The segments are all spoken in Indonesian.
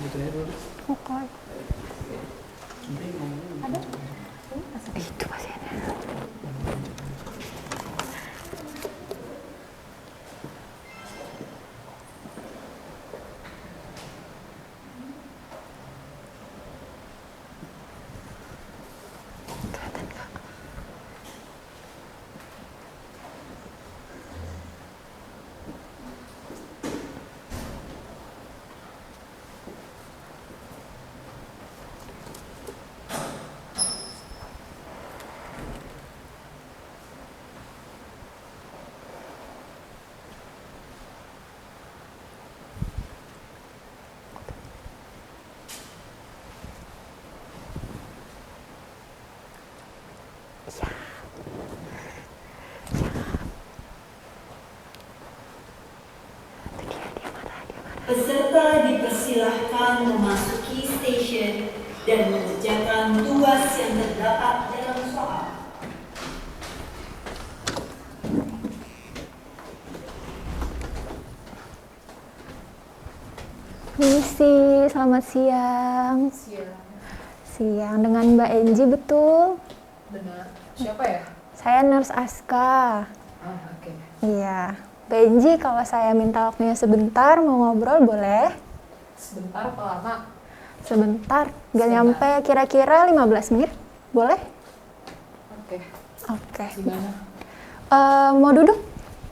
gitu ya dulu. Oke. Ada? Itu pasiennya. Kelihatan nggak? Peserta dipersilahkan memasuki stasiun dan mengerjakan tugas yang terdapat dalam soal. Misi, selamat siang. Siang dengan Mbak Enji, betul? Benar. Siapa ya? Saya Nurse Aska. Oke. Iya. Mbak Enji, kalau saya minta waktunya sebentar, mau ngobrol boleh? Sebentar apa lama? Sebentar, nggak nyampe kira-kira 15 menit, boleh? Oke. Oke. Gimana? Mau duduk?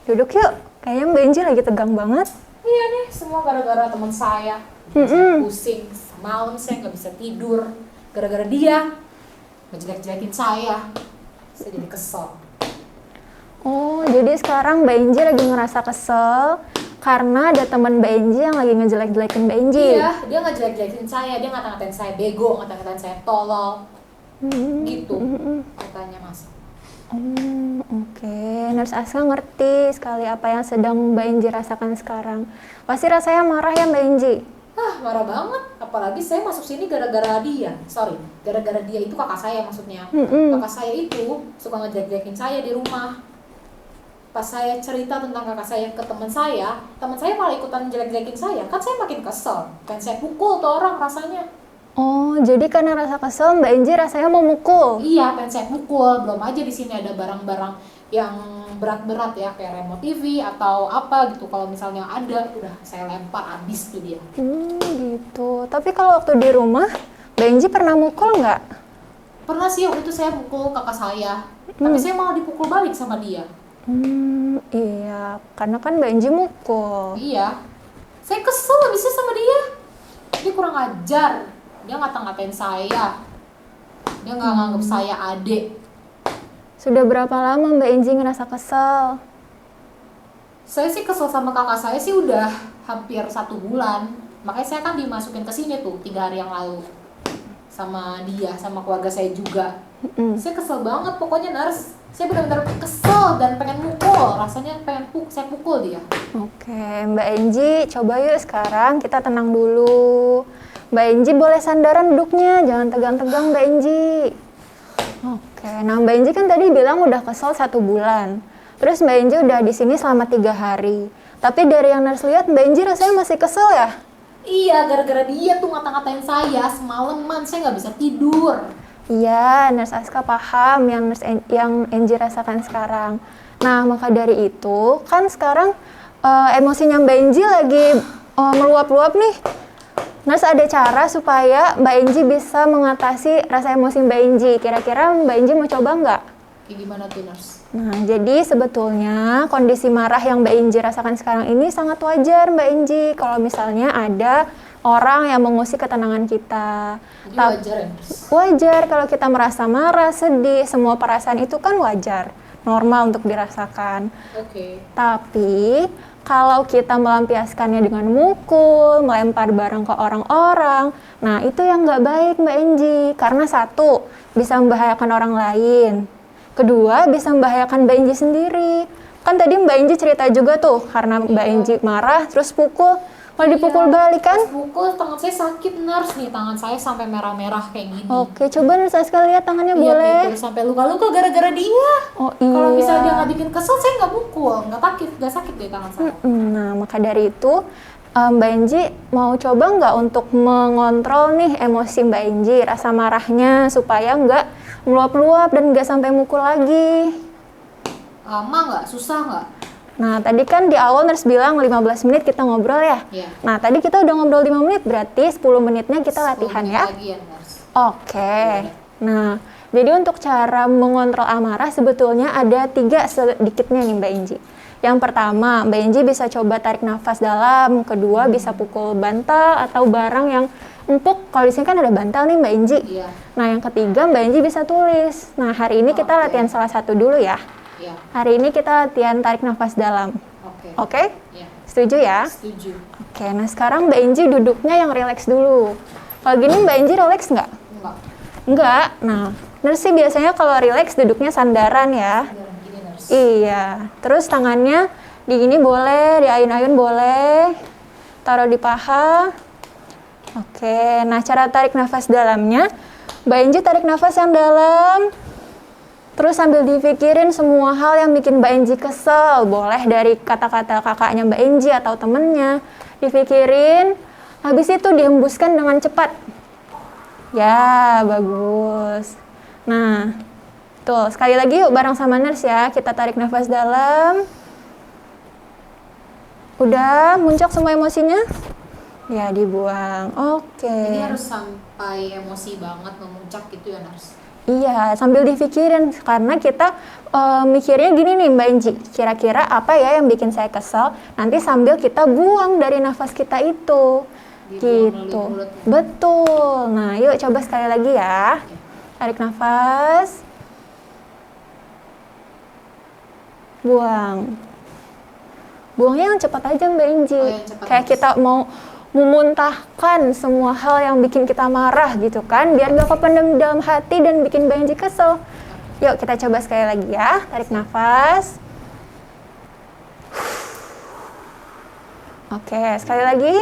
Duduk yuk. Kayaknya Mbak Enji lagi tegang banget. Iya nih, semua gara-gara teman saya. Saya pusing, malam saya nggak bisa tidur. Gara-gara dia ngejelek-jelekin saya jadi kesel. Oh, jadi sekarang Mbak Enji lagi ngerasa kesel karena ada teman Mbak Enji yang lagi ngejelek-jelekin Mbak Enji. Iya, dia ngejelek-jelekin saya, dia ngata-ngatain saya bego, ngata-ngatain saya tolol. Gitu katanya Mas. Oke. Nurse Aska ngerti sekali apa yang sedang Mbak Enji rasakan sekarang. Pasti rasanya marah ya Mbak Enji? Marah banget. Apalagi saya masuk sini gara-gara dia. Gara-gara dia itu kakak saya maksudnya. Kakak saya itu suka ngejelek-jelekin saya di rumah. Pas saya cerita tentang kakak saya ke teman saya malah ikutan jelek-jelekin saya. Kan saya makin kesel. Kan saya pukul tuh orang rasanya. Oh, jadi karena rasa kesel Mbak Enji rasanya mau mukul? Iya, pengen saya pukul. Belum aja di sini ada barang-barang yang berat-berat ya, kayak remote TV atau apa gitu. Kalau misalnya ada, udah saya lempar abis tuh dia. Gitu. Tapi kalau waktu di rumah, Mbak Enji pernah mukul nggak? Pernah sih waktu itu saya pukul kakak saya. Tapi saya malah dipukul balik sama dia. Iya, karena kan Mbak Enji mukul. Iya. Saya kesel abisnya sama dia. Dia kurang ajar. Dia ngata-ngatain saya. Dia nggak nganggep saya adik. Sudah berapa lama Mbak Enji ngerasa kesel? Saya sih kesel sama kakak saya sih udah hampir 1 bulan. Makanya saya kan dimasukin ke sini tuh 3 hari yang lalu. Sama dia, sama keluarga saya juga. Saya kesel banget pokoknya Nurse. Saya benar-benar kesel dan pengen mukul. Rasanya pengen saya pukul dia. Oke, Mbak Enji, coba yuk sekarang kita tenang dulu. Mbak Enji boleh sandaran duduknya, jangan tegang-tegang Mbak Enji. Oke, nah Mbak Enji kan tadi bilang udah kesel 1 bulan. Terus Mbak Enji udah di sini selama 3 hari. Tapi dari yang Nurse lihat Mbak Enji rasanya masih kesel ya? Iya, gara-gara dia tuh ngata-ngatain saya semalaman, saya nggak bisa tidur. Iya, Nurse Aska paham yang Enji rasakan sekarang. Nah, maka dari itu kan sekarang emosinya Mbak Enji lagi meluap-luap nih. Nurse ada cara supaya Mbak Enji bisa mengatasi rasa emosi Mbak Enji. Kira-kira Mbak Enji mau coba nggak? Kayak gimana tuh Nurse? Nah, jadi sebetulnya kondisi marah yang Mbak Enji rasakan sekarang ini sangat wajar Mbak Enji. Kalau misalnya ada orang yang mengusik ketenangan kita. Jadi wajar ya Nurse? Wajar kalau kita merasa marah, sedih, semua perasaan itu kan wajar. Normal untuk dirasakan. Oke. Tapi kalau kita melampiaskannya dengan mukul, melempar barang ke orang-orang, nah itu yang nggak baik Mbak Enji. Karena 1, bisa membahayakan orang lain. Kedua, bisa membahayakan Mbak Enji sendiri. Kan tadi Mbak Enji cerita juga tuh, karena Mbak Enji marah, terus pukul. Kalau dipukul balik kan? Pas pukul, tangan saya sakit Nurse nih, tangan saya sampai merah-merah kayak gini. Oke, coba Nurse Aska lihat tangannya boleh. Iya, sampai luka-luka gara-gara dia. Oh iya. Kalau misalnya dia nggak bikin kesel, saya nggak pukul, nggak sakit deh tangan saya. Nah, maka dari itu Mbak Enji mau coba nggak untuk mengontrol nih emosi Mbak Enji, rasa marahnya supaya nggak meluap-luap dan nggak sampai mukul lagi? Lama nggak? Susah nggak? Nah, tadi kan di awal nurse bilang 15 menit kita ngobrol ya? Iya. Nah, tadi kita udah ngobrol 5 menit, berarti 10 menitnya kita 10 latihan menit ya? lagi ya, Nurse. Oke. Nah, jadi untuk cara mengontrol amarah sebetulnya ada 3 sedikitnya nih Mbak Enji. Yang pertama, Mbak Enji bisa coba tarik nafas dalam. Kedua, bisa pukul bantal atau barang yang empuk. Kalau di sini kan ada bantal nih Mbak Enji. Iya. Nah, yang ketiga Mbak Enji bisa tulis. Nah, hari ini kita Oke. latihan salah satu dulu ya. Iya. Hari ini kita latihan tarik nafas dalam. Oke. Oke? Iya. Setuju ya? Setuju. Oke, nah sekarang Mbak Enji duduknya yang rileks dulu. Kalau gini Mbak Enji rileks nggak? Enggak. Enggak. Nah, nurse sih biasanya kalau rileks duduknya sandaran ya. Jangan gini, Nurse. Iya. Terus tangannya di gini boleh, di ayun-ayun boleh. Taruh di paha. Oke, nah cara tarik nafas dalamnya, Mbak Enji tarik nafas yang dalam. Terus sambil dipikirin semua hal yang bikin Mbak Enji kesel. Boleh dari kata-kata kakaknya Mbak Enji atau temennya. Dipikirin, habis itu dihembuskan dengan cepat. Ya, bagus. Nah, tuh sekali lagi yuk bareng sama nurse ya. Kita tarik nafas dalam. Udah, muncul semua emosinya? Ya, dibuang. Oke. Ini harus sampai emosi banget memuncak gitu ya, Nurse. Iya, sambil dipikirin karena kita mikirnya gini nih Mbak Enji, kira-kira apa ya yang bikin saya kesel? Nanti sambil kita buang dari nafas kita itu, Dibuang gitu. melalui mulut ya. Betul. Nah, yuk coba sekali lagi ya. Tarik nafas, buang. Buangnya yang cepat aja Mbak Enji. Oh, yang cepat, Kayak Mas. kita mau memuntahkan semua hal yang bikin kita marah gitu kan, biar gak kependam dalam hati dan bikin Mbak Enji kesel. Yuk kita coba sekali lagi ya. Tarik nafas. Oke, sekali lagi.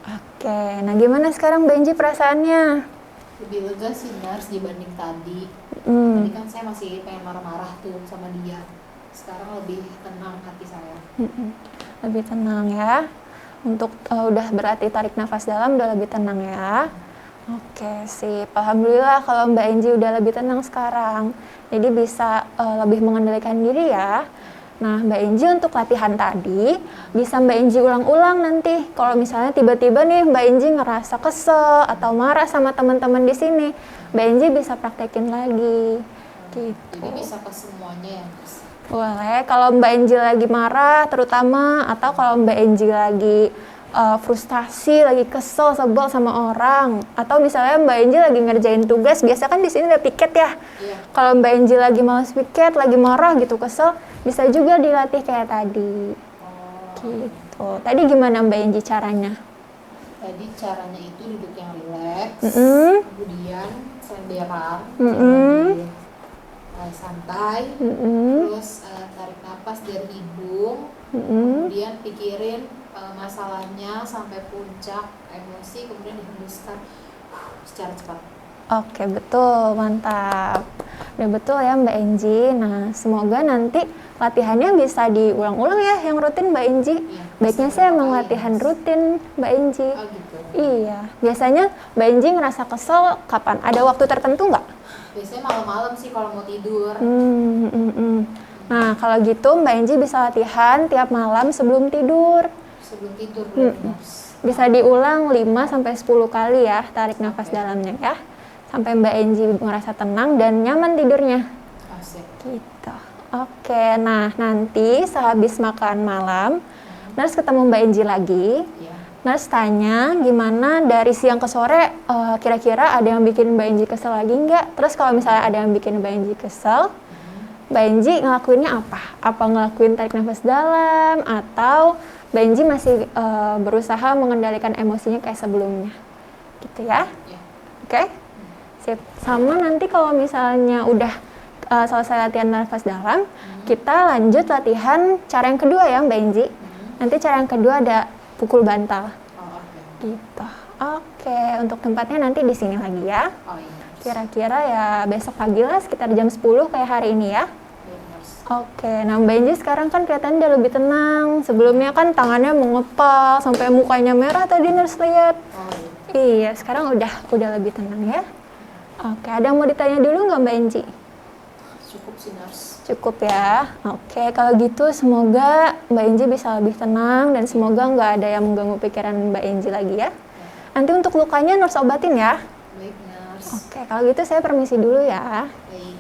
Oke, nah gimana sekarang Mbak Enji perasaannya? Lebih lega sih, Nurse, dibanding tadi. Hmm. Tadi kan saya masih pengen marah-marah tuh sama dia. Sekarang lebih tenang hati saya. Lebih tenang ya. Untuk udah berarti tarik nafas dalam udah lebih tenang ya. Oke, sip. Alhamdulillah kalau Mbak Enji udah lebih tenang sekarang. Jadi bisa lebih mengendalikan diri ya. Nah, Mbak Enji untuk latihan tadi bisa Mbak Enji ulang-ulang nanti. Kalau misalnya tiba-tiba nih Mbak Enji ngerasa kesel atau marah sama teman-teman di sini, Mbak Enji bisa praktekin lagi. Gitu. Jadi bisa ke semuanya ya, Nurse. Boleh, kalau Mbak Enji lagi marah terutama, atau kalau Mbak Enji lagi frustasi, lagi kesel, sebel sama orang, atau misalnya Mbak Enji lagi ngerjain tugas, biasa kan di sini ada piket ya. Iya. Kalau Mbak Enji lagi malas piket, lagi marah gitu, kesel, bisa juga dilatih kayak tadi. Oh. Gitu. Tadi gimana Mbak Enji caranya? Tadi caranya itu duduk yang rileks, kemudian senderan, Mm-mm. santai, Mm-mm. terus tarik napas dari hidung, Mm-mm. kemudian pikirin masalahnya sampai puncak emosi, kemudian dihembuskan secara cepat. Oke, betul, mantap. Udah betul ya Mbak Enji. Nah, semoga nanti latihannya bisa diulang-ulang ya yang rutin Mbak Enji. Iya, Baiknya bisa sih emang berapa kali, latihan Mas? rutin Mbak Enji. Oh gitu. Iya, biasanya Mbak Enji ngerasa kesel kapan? Ada waktu tertentu nggak? Biasanya malam-malam sih kalau mau tidur. Nah, kalau gitu Mbak Enji bisa latihan tiap malam sebelum tidur. Sebelum tidur berarti, Nurse. Bisa diulang 5-10 kali ya, tarik nafas Oke. dalamnya ya. Sampai Mbak Enji ngerasa tenang dan nyaman tidurnya. Asik. Gitu. Oke, nah nanti sehabis makan malam, Nurse ketemu Mbak Enji lagi. Ya. Nurse tanya gimana dari siang ke sore, kira-kira ada yang bikin Mbak Enji kesel lagi nggak? Terus kalau misalnya ada yang bikin Mbak Enji kesel, Mbak Enji ngelakuinnya apa? Apa ngelakuin tarik nafas dalam atau Mbak Enji masih berusaha mengendalikan emosinya kayak sebelumnya? Gitu ya. Ya. Oke? Sip. Sama nanti kalau misalnya udah selesai latihan nafas dalam, kita lanjut latihan cara yang kedua ya Mbak Enji. Nanti cara yang kedua ada pukul bantal. Oh, oke. Gitu. Oke, untuk tempatnya nanti di sini lagi ya. Oh iya. Kira-kira ya besok pagi lah sekitar jam 10 kayak hari ini ya. Iya, Nurse. Oke, nah Mbak Enji sekarang kan kelihatannya udah lebih tenang. Sebelumnya kan tangannya mengepal sampai mukanya merah tadi nurse lihat. Oh, Iya, iya. sekarang udah lebih tenang ya. Oke, ada yang mau ditanya dulu nggak Mbak Enji? Cukup sih nurse. Cukup ya. Oke, kalau gitu semoga Mbak Enji bisa lebih tenang dan semoga nggak ada yang mengganggu pikiran Mbak Enji lagi ya. Nanti untuk lukanya nurse obatin ya. Baik nurse. Oke, kalau gitu saya permisi dulu ya. Baik.